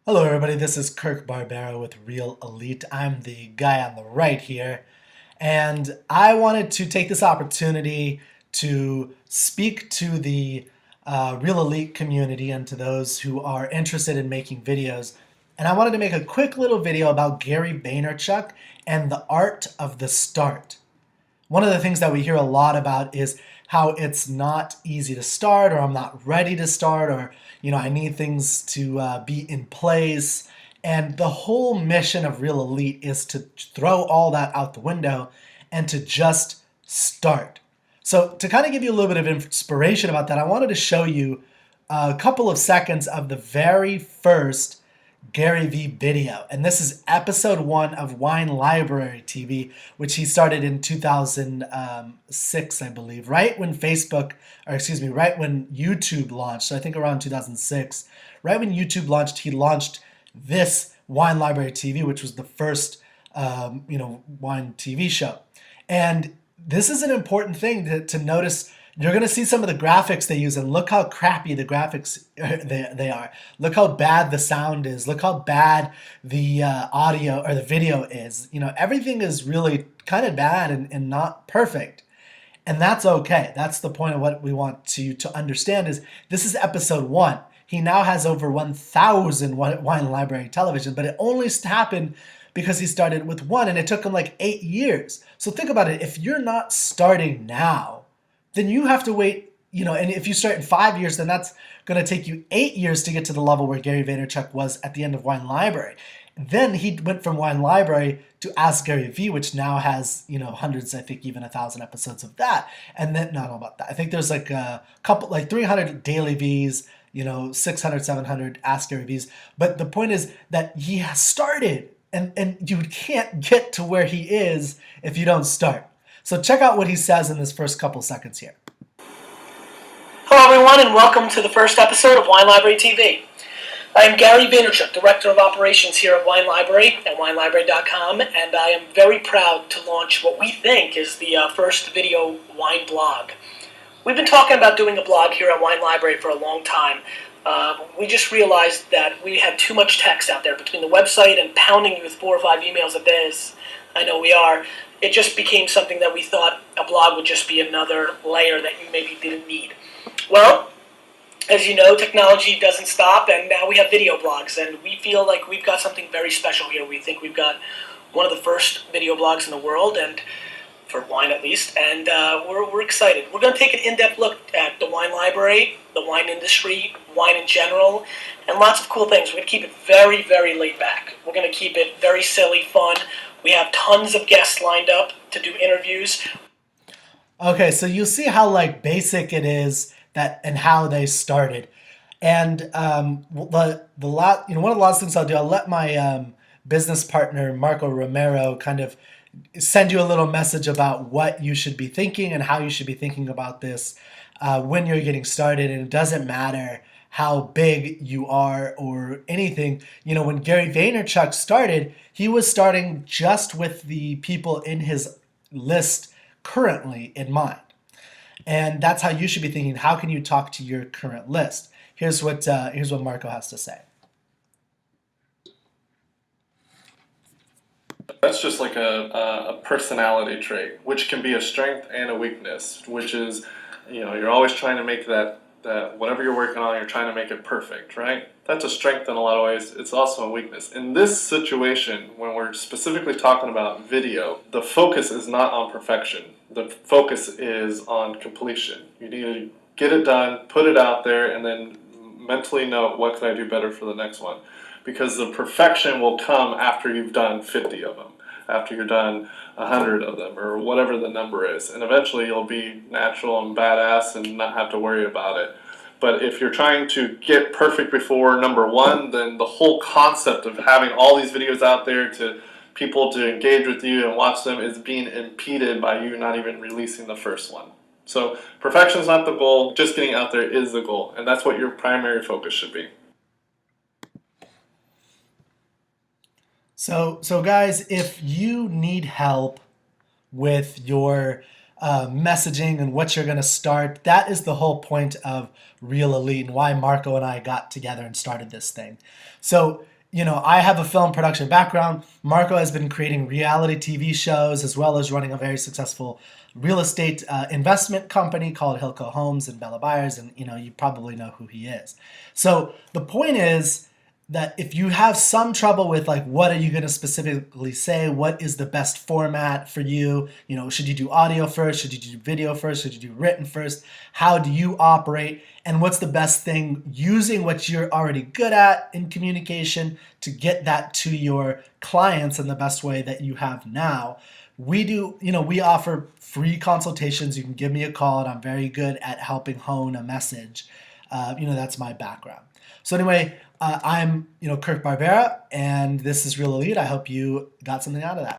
Hello everybody, this is Kirk Barbera with Real Elite. I'm the guy on the right here, and I wanted to take this opportunity to speak to the Real Elite community and to those who are interested in making videos. And I wanted to make a quick little video about Gary Vaynerchuk and the art of the start. One of the things that we hear a lot about is how it's not easy to start, or I'm not ready to start, or I need things to be in place. And the whole mission of Real Elite is to throw all that out the window and to just start. So to kind of give you a little bit of inspiration about that, I wanted to show you a couple of seconds of the very first Gary Vee video. And this is episode 1 of Wine Library TV, which he started in 2006, I believe, right when right when YouTube launched. So I think around 2006, right when YouTube launched, he launched this Wine Library TV, which was the first, wine TV show. And this is an important thing to notice. You're going to see some of the graphics they use, and look how crappy the graphics they are. Look how bad the sound is. Look how bad the audio or the video is. Everything is really kind of bad and not perfect. And that's okay. That's the point of what we want to understand is this is episode 1. He now has over 1,000 Wine Library television, but it only happened because he started with 1, and it took him like 8 years. So think about it. If you're not starting now, then you have to wait, and if you start in 5 years, then that's going to take you 8 years to get to the level where Gary Vaynerchuk was at the end of Wine Library. Then he went from Wine Library to Ask Gary Vee, which now has, hundreds, I think even 1,000 episodes of that. And then, no, I don't know about that. I think there's like a couple, like 300 daily V's, 600, 700 Ask Gary V's. But the point is that he has started, and you can't get to where he is if you don't start. So check out what he says in this first couple seconds here. Hello everyone, and welcome to the first episode of Wine Library TV. I am Gary Vaynerchuk, Director of Operations here at Wine Library at winelibrary.com, and I am very proud to launch what we think is the first video wine blog. We've been talking about doing a blog here at Wine Library for a long time. We just realized that we had too much text out there between the website and pounding you with 4 or 5 emails a day. I know we are. It just became something that we thought a blog would just be another layer that you maybe didn't need. Well, as you know, technology doesn't stop, and now we have video blogs, and we feel like we've got something very special here. We think we've got one of the first video blogs in the world, and for wine at least, and we're excited. We're going to take an in-depth look at the wine library, the wine industry, wine in general, and lots of cool things. We're going to keep it very, very laid back. We're going to keep it very silly, fun. We have tons of guests lined up to do interviews. Okay, so you see how basic it is and how they started. And one of the last things I'll do, I'll let my business partner Marco Romero kind of send you a little message about what you should be thinking and how you should be thinking about this when you're getting started. And it doesn't matter how big you are or anything. When Gary Vaynerchuk started, he was starting just with the people in his list currently in mind. And that's how you should be thinking. How can you talk to your current list? Here's what Marco has to say. That's just like a personality trait, which can be a strength and a weakness, which is, you're always trying to make that whatever you're working on, you're trying to make it perfect, right? That's a strength in a lot of ways. It's also a weakness. In this situation, when we're specifically talking about video, the focus is not on perfection. The focus is on completion. You need to get it done, put it out there, and then mentally note, what can I do better for the next one? Because the perfection will come after you've done 50 of them, after you're done 100 of them, or whatever the number is. And eventually you'll be natural and badass and not have to worry about it. But if you're trying to get perfect before number 1, then the whole concept of having all these videos out there to people to engage with you and watch them is being impeded by you not even releasing the first one. So perfection is not the goal, just getting out there is the goal. And that's what your primary focus should be. So guys, if you need help with your messaging and what you're going to start, that is the whole point of Real Elite and why Marco and I got together and started this thing. So I have a film production background. Marco has been creating reality TV shows as well as running a very successful real estate investment company called Hilco Homes and Bella Buyers, and you probably know who he is. So the point is that if you have some trouble with like what are you going to specifically say, what is the best format for you, should you do audio first, should you do video first, should you do written first, how do you operate, and what's the best thing using what you're already good at in communication to get that to your clients in the best way that you have now. We offer free consultations. You can give me a call, and I'm very good at helping hone a message. That's my background. So anyway, I'm Kirk Barbera, and this is Real Elite. I hope you got something out of that.